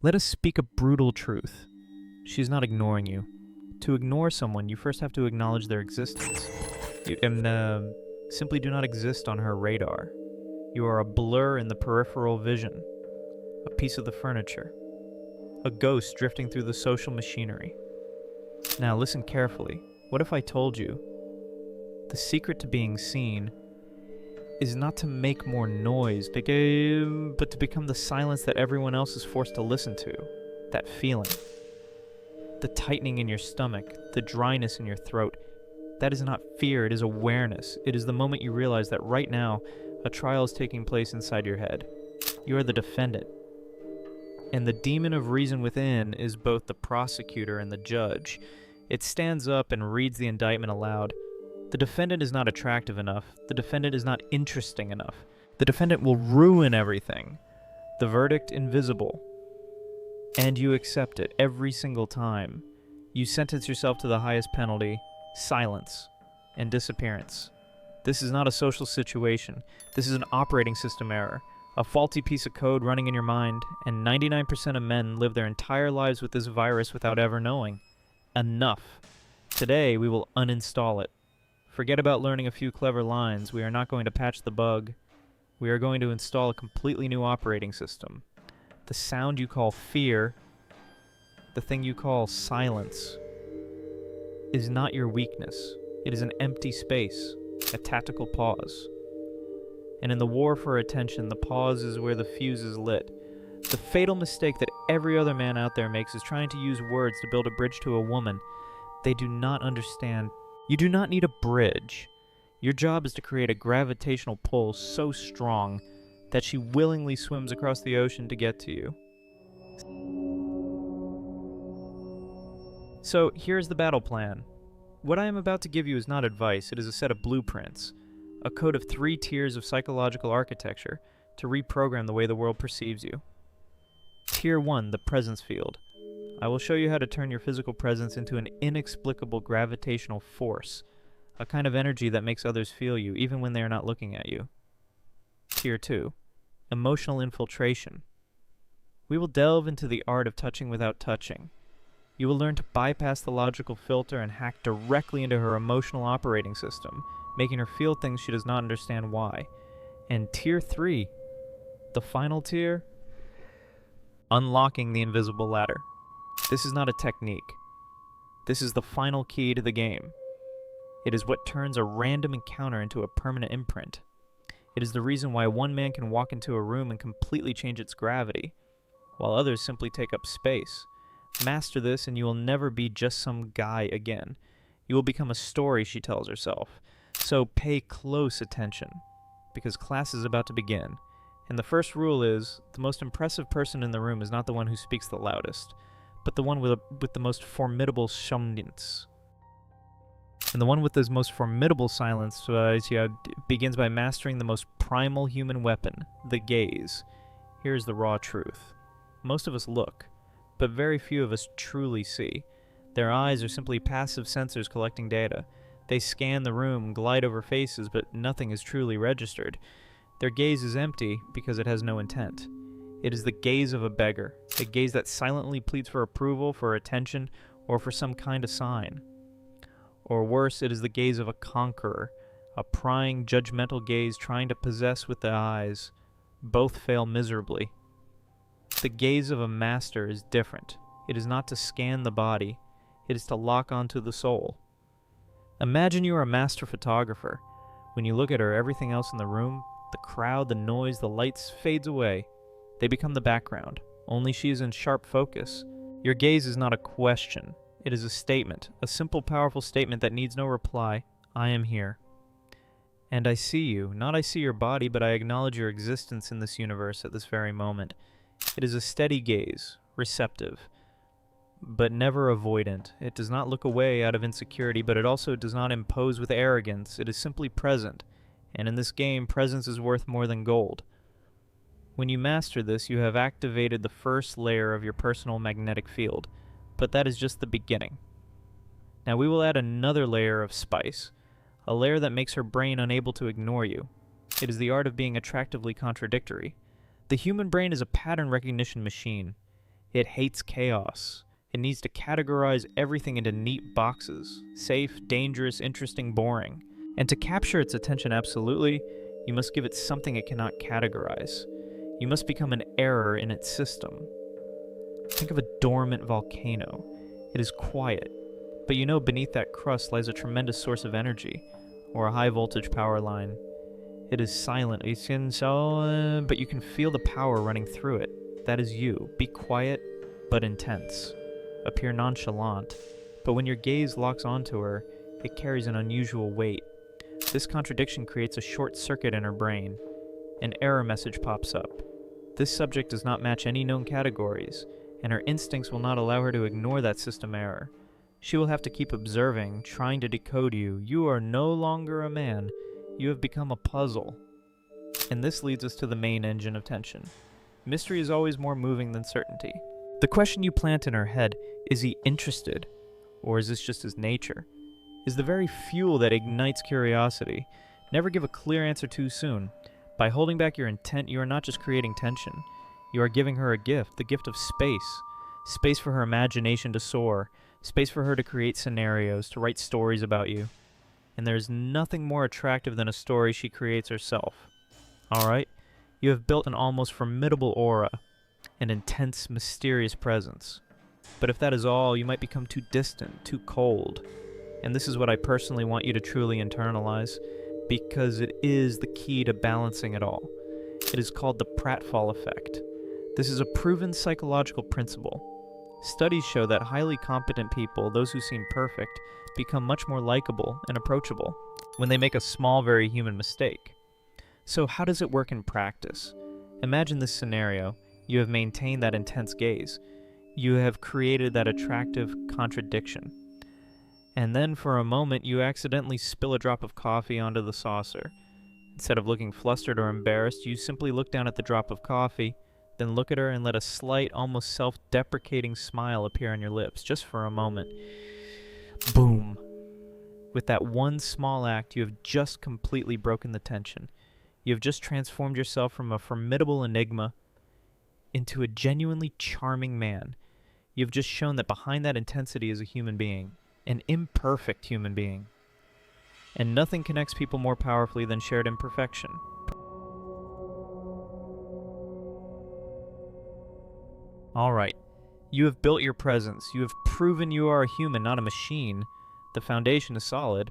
Let us speak a brutal truth. She's not ignoring you. To ignore someone, you first have to acknowledge their existence. You simply do not exist on her radar. You are a blur in the peripheral vision, a piece of the furniture, a ghost drifting through the social machinery. Now listen carefully. What if I told you the secret to being seen is not to make more noise, but to become the silence that everyone else is forced to listen to? That feeling. The tightening in your stomach, the dryness in your throat. That is not fear, it is awareness. It is the moment you realize that right now, a trial is taking place inside your head. You are the defendant. And the demon of reason within is both the prosecutor and the judge. It stands up and reads the indictment aloud. The defendant is not attractive enough. The defendant is not interesting enough. The defendant will ruin everything. The verdict invisible. And you accept it every single time. You sentence yourself to the highest penalty, silence and disappearance. This is not a social situation. This is an operating system error. A faulty piece of code running in your mind, and 99% of men live their entire lives with this virus without ever knowing. Enough. Today, we will uninstall it. Forget about learning a few clever lines. We are not going to patch the bug. We are going to install a completely new operating system. The sound you call fear, the thing you call silence, is not your weakness. It is an empty space, a tactical pause. And in the war for attention, the pause is where the fuse is lit. The fatal mistake that every other man out there makes is trying to use words to build a bridge to a woman. They do not understand. You do not need a bridge. Your job is to create a gravitational pull so strong that she willingly swims across the ocean to get to you. So here's the battle plan. What I am about to give you is not advice, it is a set of blueprints. A code of 3 tiers of psychological architecture to reprogram the way the world perceives you. Tier 1, the presence field. I will show you how to turn your physical presence into an inexplicable gravitational force, a kind of energy that makes others feel you, even when they are not looking at you. Tier 2, emotional infiltration. We will delve into the art of touching without touching. You will learn to bypass the logical filter and hack directly into her emotional operating system, making her feel things she does not understand why. And Tier 3, the final tier, unlocking the invisible ladder. This is not a technique. This is the final key to the game. It is what turns a random encounter into a permanent imprint. It is the reason why one man can walk into a room and completely change its gravity, while others simply take up space. Master this and you will never be just some guy again. You will become a story she tells herself. So pay close attention, because class is about to begin. And the first rule is, the most impressive person in the room is not the one who speaks the loudest, but the one with the most formidable silence. And the one with this most formidable silence begins by mastering the most primal human weapon, the gaze. Here's the raw truth. Most of us look, but very few of us truly see. Their eyes are simply passive sensors collecting data. They scan the room, glide over faces, but nothing is truly registered. Their gaze is empty because it has no intent. It is the gaze of a beggar, a gaze that silently pleads for approval, for attention, or for some kind of sign. Or worse, it is the gaze of a conqueror, a prying, judgmental gaze trying to possess with the eyes. Both fail miserably. The gaze of a master is different. It is not to scan the body, it is to lock onto the soul. Imagine you are a master photographer. When you look at her, everything else in the room, the crowd, the noise, the lights, fades away. They become the background. Only she is in sharp focus. Your gaze is not a question. It is a statement, a simple, powerful statement that needs no reply. I am here. And I see you. Not I see your body, but I acknowledge your existence in this universe at this very moment. It is a steady gaze, receptive, but never avoidant. It does not look away out of insecurity, but it also does not impose with arrogance. It is simply present. And in this game, presence is worth more than gold. When you master this, you have activated the first layer of your personal magnetic field, but that is just the beginning. Now we will add another layer of spice, a layer that makes her brain unable to ignore you. It is the art of being attractively contradictory. The human brain is a pattern recognition machine. It hates chaos. It needs to categorize everything into neat boxes: safe, dangerous, interesting, boring. And to capture its attention absolutely, you must give it something it cannot categorize. You must become an error in its system. Think of a dormant volcano. It is quiet, but you know beneath that crust lies a tremendous source of energy, or a high voltage power line. It is silent, but you can feel the power running through it. That is you. Be quiet, but intense. Appear nonchalant, but when your gaze locks onto her, it carries an unusual weight. This contradiction creates a short circuit in her brain. An error message pops up. This subject does not match any known categories, and her instincts will not allow her to ignore that system error. She will have to keep observing, trying to decode you. You are no longer a man. You have become a puzzle. And this leads us to the main engine of tension. Mystery is always more moving than certainty. The question you plant in her head, is he interested? Or is this just his nature? Is the very fuel that ignites curiosity. Never give a clear answer too soon. By holding back your intent, you are not just creating tension. You are giving her a gift, the gift of space. Space for her imagination to soar. Space for her to create scenarios, to write stories about you. And there is nothing more attractive than a story she creates herself. Alright? You have built an almost formidable aura, an intense, mysterious presence. But if that is all, you might become too distant, too cold. And this is what I personally want you to truly internalize, because it is the key to balancing it all. It is called the pratfall effect. This is a proven psychological principle. Studies show that highly competent people, those who seem perfect, become much more likable and approachable when they make a small, very human mistake. So how does it work in practice? Imagine this scenario. You have maintained that intense gaze. You have created that attractive contradiction. And then for a moment, you accidentally spill a drop of coffee onto the saucer. Instead of looking flustered or embarrassed, you simply look down at the drop of coffee, then look at her and let a slight, almost self-deprecating smile appear on your lips, just for a moment. Boom! With that one small act, you have just completely broken the tension. You have just transformed yourself from a formidable enigma into a genuinely charming man. You have just shown that behind that intensity is a human being, an imperfect human being. And nothing connects people more powerfully than shared imperfection. Alright, you have built your presence. You have proven you are a human, not a machine. The foundation is solid,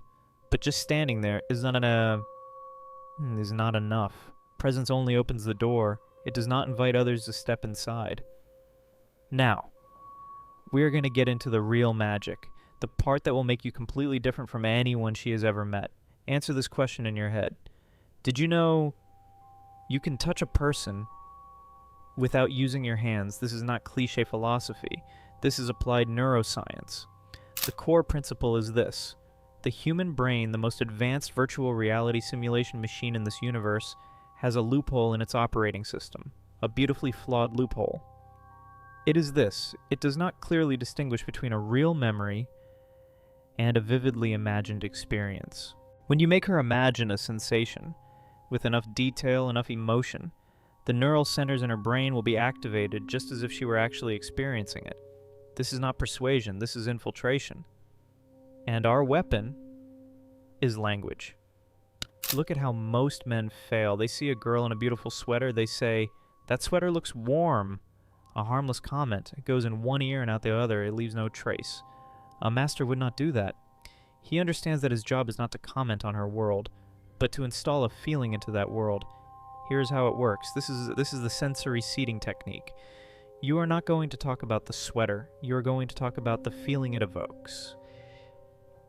but just standing there is not enough. Presence only opens the door. It does not invite others to step inside. Now, we are going to get into the real magic, the part that will make you completely different from anyone she has ever met. Answer this question in your head. Did you know you can touch a person without using your hands? This is not cliché philosophy. This is applied neuroscience. The core principle is this. The human brain, the most advanced virtual reality simulation machine in this universe, has a loophole in its operating system, a beautifully flawed loophole. It is this: it does not clearly distinguish between a real memory and a vividly imagined experience. When you make her imagine a sensation, with enough detail, enough emotion, the neural centers in her brain will be activated just as if she were actually experiencing it. This is not persuasion, this is infiltration. And our weapon is language. Look at how most men fail. They see a girl in a beautiful sweater, they say, "That sweater looks warm." A harmless comment. It goes in one ear and out the other. It leaves no trace. A master would not do that. He understands that his job is not to comment on her world, but to install a feeling into that world. Here's how it works. This is the sensory seeding technique. You are not going to talk about the sweater. You are going to talk about the feeling it evokes.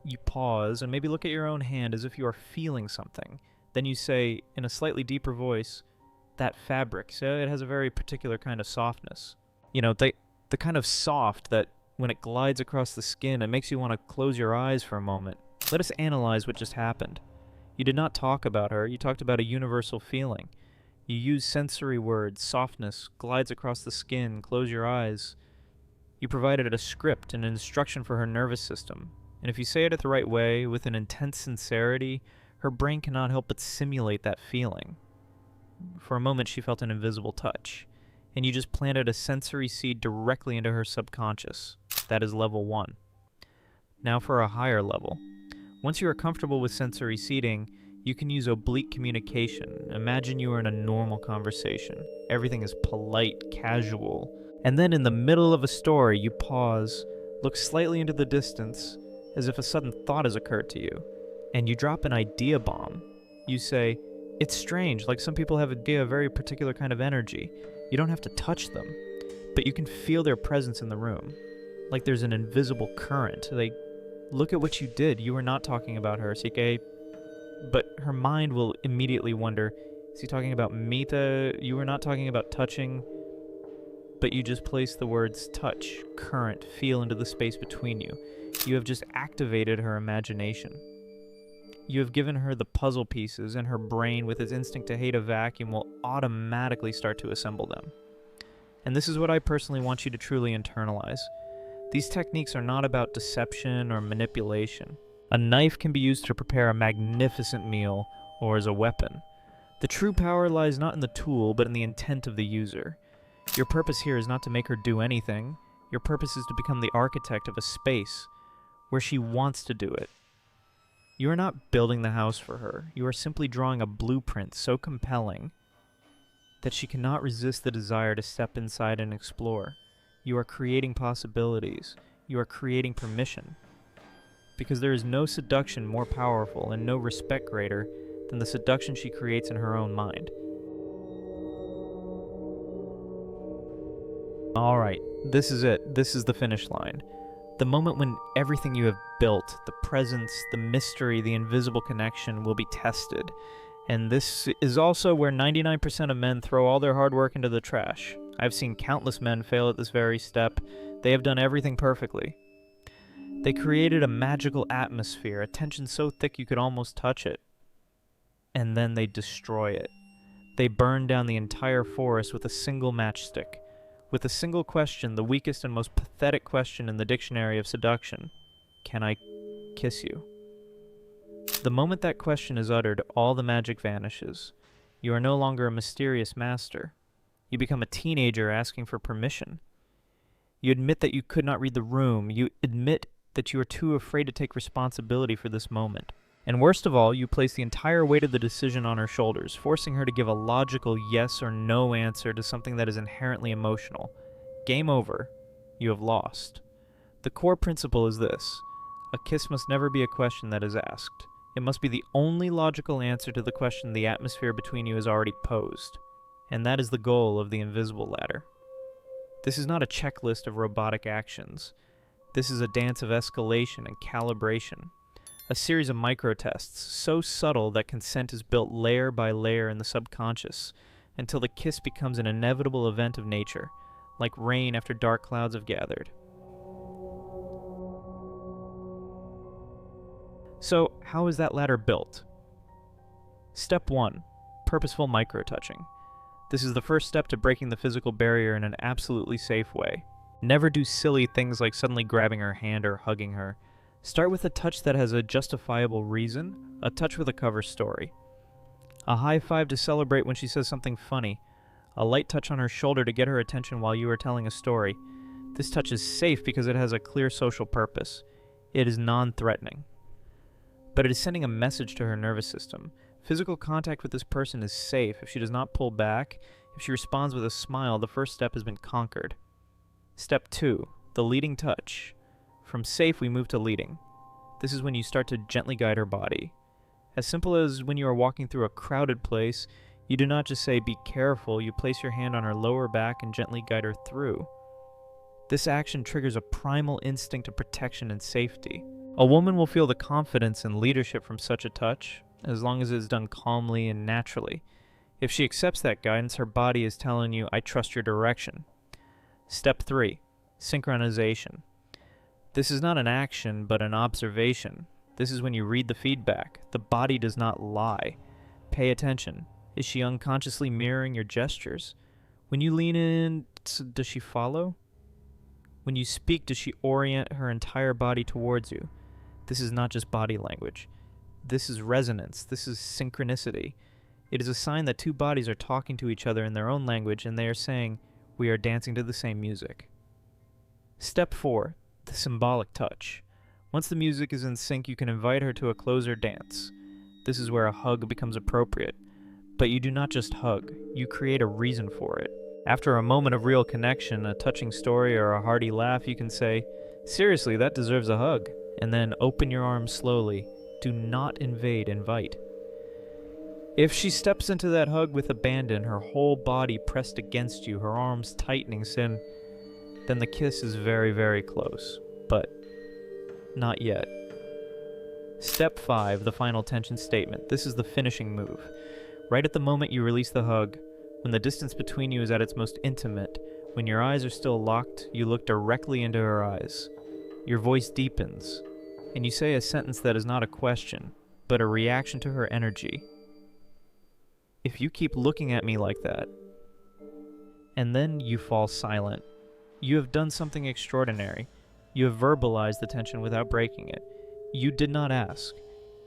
You pause and maybe look at your own hand as if you are feeling something. Then you say, in a slightly deeper voice, "That fabric." So it has a very particular kind of softness. You know, the kind of soft that when it glides across the skin, it makes you want to close your eyes for a moment. Let us analyze what just happened. You did not talk about her. You talked about a universal feeling. You use sensory words, softness, glides across the skin, close your eyes. You provided a script, an instruction for her nervous system. And if you say it the right way, with an intense sincerity, her brain cannot help but simulate that feeling. For a moment, she felt an invisible touch. and you just planted a sensory seed directly into her subconscious. That is level 1. Now for a higher level. Once you are comfortable with sensory seeding, you can use oblique communication. Imagine you are in a normal conversation. Everything is polite, casual. And then in the middle of a story, you pause, look slightly into the distance, as if a sudden thought has occurred to you, and you drop an idea bomb. You say, "It's strange, like some people have a very particular kind of energy. You don't have to touch them, but you can feel their presence in the room. Like there's an invisible current. They look at what you did. You were not talking about her, CK." But her mind will immediately wonder, is he talking about Mita? You were not talking about touching, but you just place the words touch, current, feel into the space between you. You have just activated her imagination. You have given her the puzzle pieces, and her brain, with its instinct to hate a vacuum, will automatically start to assemble them. And this is what I personally want you to truly internalize. These techniques are not about deception or manipulation. A knife can be used to prepare a magnificent meal, or as a weapon. The true power lies not in the tool, but in the intent of the user. Your purpose here is not to make her do anything. Your purpose is to become the architect of a space where she wants to do it. You are not building the house for her. You are simply drawing a blueprint so compelling that she cannot resist the desire to step inside and explore. You are creating possibilities. You are creating permission. Because there is no seduction more powerful and no respect greater than the seduction she creates in her own mind. Alright, this is it. This is the finish line. The moment when everything you have built, the presence, the mystery, the invisible connection will be tested. And this is also where 99% of men throw all their hard work into the trash. I've seen countless men fail at this very step. They have done everything perfectly. They created a magical atmosphere, a tension so thick you could almost touch it. And then they destroy it. They burn down the entire forest with a single matchstick. With a single question, the weakest and most pathetic question in the dictionary of seduction. Can I kiss you? The moment that question is uttered, all the magic vanishes. You are no longer a mysterious master. You become a teenager asking for permission. You admit that you could not read the room. You admit that you are too afraid to take responsibility for this moment. And worst of all, you place the entire weight of the decision on her shoulders, forcing her to give a logical yes or no answer to something that is inherently emotional. Game over. You have lost. The core principle is this: a kiss must never be a question that is asked. It must be the only logical answer to the question the atmosphere between you has already posed. And that is the goal of the invisible ladder. This is not a checklist of robotic actions. This is a dance of escalation and calibration. A series of micro-tests, so subtle that consent is built layer by layer in the subconscious, until the kiss becomes an inevitable event of nature, like rain after dark clouds have gathered. So, how is that ladder built? Step 1. Purposeful micro-touching. This is the first step to breaking the physical barrier in an absolutely safe way. Never do silly things like suddenly grabbing her hand or hugging her. Start with a touch that has a justifiable reason, a touch with a cover story. A high five to celebrate when she says something funny. A light touch on her shoulder to get her attention while you are telling a story. This touch is safe because it has a clear social purpose. It is non-threatening. But it is sending a message to her nervous system. Physical contact with this person is safe. If she does not pull back, if she responds with a smile, the first step has been conquered. Step 2. The leading touch. From safe, we move to leading. This is when you start to gently guide her body. As simple as when you are walking through a crowded place, you do not just say, "Be careful," you place your hand on her lower back and gently guide her through. This action triggers a primal instinct of protection and safety. A woman will feel the confidence and leadership from such a touch, as long as it is done calmly and naturally. If she accepts that guidance, her body is telling you, "I trust your direction." Step 3. Synchronization. This is not an action, but an observation. This is when you read the feedback. The body does not lie. Pay attention. Is she unconsciously mirroring your gestures? When you lean in, does she follow? When you speak, does she orient her entire body towards you? This is not just body language. This is resonance. This is synchronicity. It is a sign that two bodies are talking to each other in their own language, and they are saying, We are dancing to the same music. Step 4. The symbolic touch. Once the music is in sync, you can invite her to a closer dance. This is where a hug becomes appropriate. But you do not just hug, you create a reason for it. After a moment of real connection, a touching story, or a hearty laugh, you can say, "Seriously, that deserves a hug," and then open your arms slowly. Do not invite. If she steps into that hug with abandon, her whole body pressed against you, her arms tightening, then the kiss is very, very close. But not yet. Step 5, the final tension statement. This is the finishing move. Right at the moment you release the hug, when the distance between you is at its most intimate, when your eyes are still locked, you look directly into her eyes. Your voice deepens, and you say a sentence that is not a question, but a reaction to her energy. "If you keep looking at me like that," and then you fall silent. You have done something extraordinary. You have verbalized the tension without breaking it. You did not ask.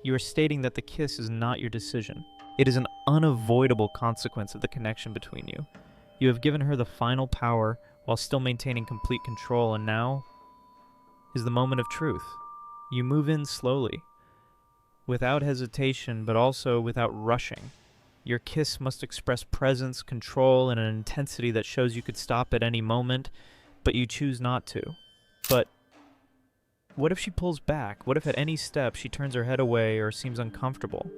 You are stating that the kiss is not your decision. It is an unavoidable consequence of the connection between you. You have given her the final power while still maintaining complete control, and now is the moment of truth. You move in slowly, without hesitation, but also without rushing. Your kiss must express presence, control, and an intensity that shows you could stop at any moment, but you choose not to. But what if she pulls back? What if at any step she turns her head away or seems uncomfortable?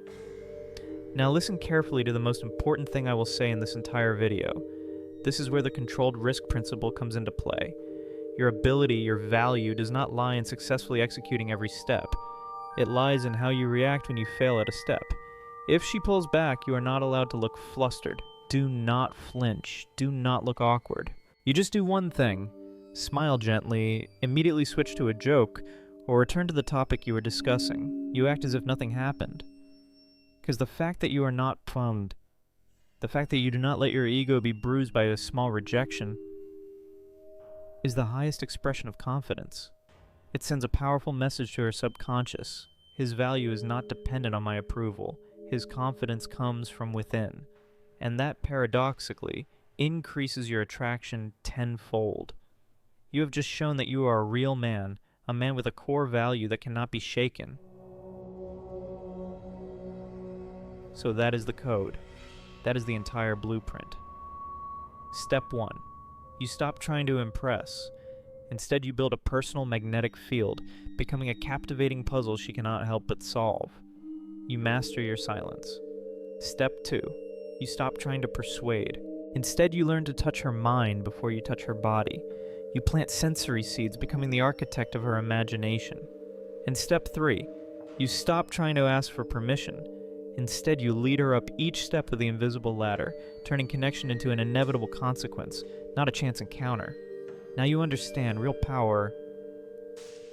Now listen carefully to the most important thing I will say in this entire video. This is where the controlled risk principle comes into play. Your ability, your value, does not lie in successfully executing every step. It lies in how you react when you fail at a step. If she pulls back, you are not allowed to look flustered. Do not flinch. Do not look awkward. You just do one thing. Smile gently, immediately switch to a joke, or return to the topic you were discussing. You act as if nothing happened. Because the fact that you are not bummed, the fact that you do not let your ego be bruised by a small rejection, is the highest expression of confidence. It sends a powerful message to her subconscious. His value is not dependent on my approval. His confidence comes from within. And that, paradoxically, increases your attraction tenfold. You have just shown that you are a real man, a man with a core value that cannot be shaken. So that is the code. That is the entire blueprint. Step 1. You stop trying to impress. Instead, you build a personal magnetic field, becoming a captivating puzzle she cannot help but solve. You master your silence. Step 2. You stop trying to persuade. Instead, you learn to touch her mind before you touch her body. You plant sensory seeds, becoming the architect of her imagination. And step 3. You stop trying to ask for permission. Instead, you lead her up each step of the invisible ladder, turning connection into an inevitable consequence, not a chance encounter. Now you understand, real power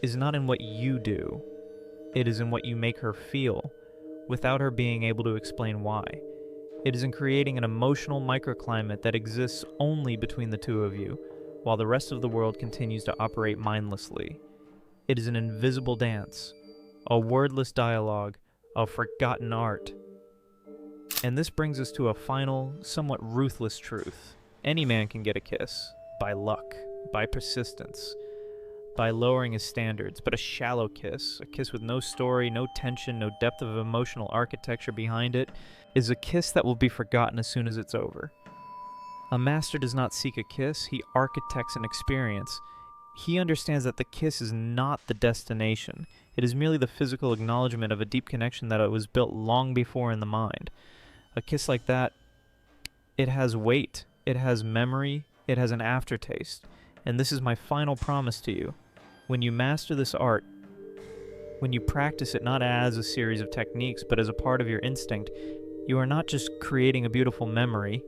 is not in what you do. It is in what you make her feel, without her being able to explain why. It is in creating an emotional microclimate that exists only between the two of you, while the rest of the world continues to operate mindlessly. It is an invisible dance, a wordless dialogue, a forgotten art. And this brings us to a final, somewhat ruthless truth. Any man can get a kiss, by luck, by persistence, by lowering his standards, but a shallow kiss, a kiss with no story, no tension, no depth of emotional architecture behind it, is a kiss that will be forgotten as soon as it's over. A master does not seek a kiss, he architects an experience. He understands that the kiss is not the destination. It is merely the physical acknowledgement of a deep connection that was built long before in the mind. A kiss like that, it has weight, it has memory, it has an aftertaste. And this is my final promise to you. When you master this art, when you practice it not as a series of techniques, but as a part of your instinct, you are not just creating a beautiful memory,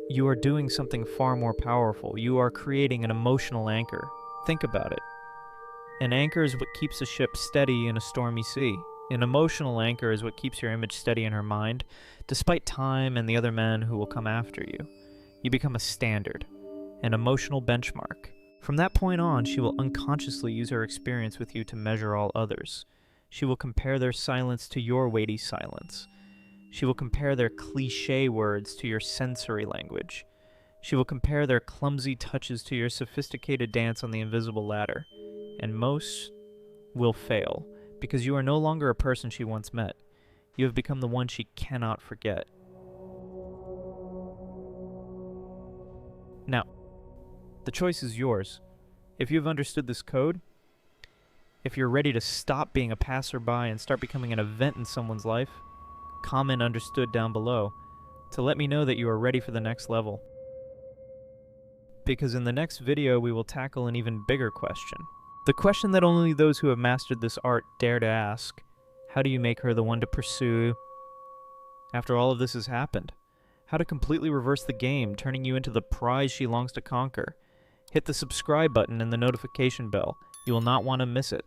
you are doing something far more powerful. You are creating an emotional anchor. Think about it. An anchor is what keeps a ship steady in a stormy sea. An emotional anchor is what keeps your image steady in her mind, despite time and the other men who will come after you. You become a standard, an emotional benchmark. From that point on, she will unconsciously use her experience with you to measure all others. She will compare their silence to your weighty silence. She will compare their cliché words to your sensory language. She will compare their clumsy touches to your sophisticated dance on the invisible ladder, and most will fail, because you are no longer a person she once met. You have become the one she cannot forget. Now, the choice is yours. If you've understood this code, if you're ready to stop being a passerby and start becoming an event in someone's life, comment understood down below to let me know that you are ready for the next level. Because in the next video we will tackle an even bigger question. The question that only those who have mastered this art dare to ask. How do you make her the one to pursue after all of this has happened? How to completely reverse the game, turning you into the prize she longs to conquer. Hit the subscribe button and the notification bell. You will not want to miss it.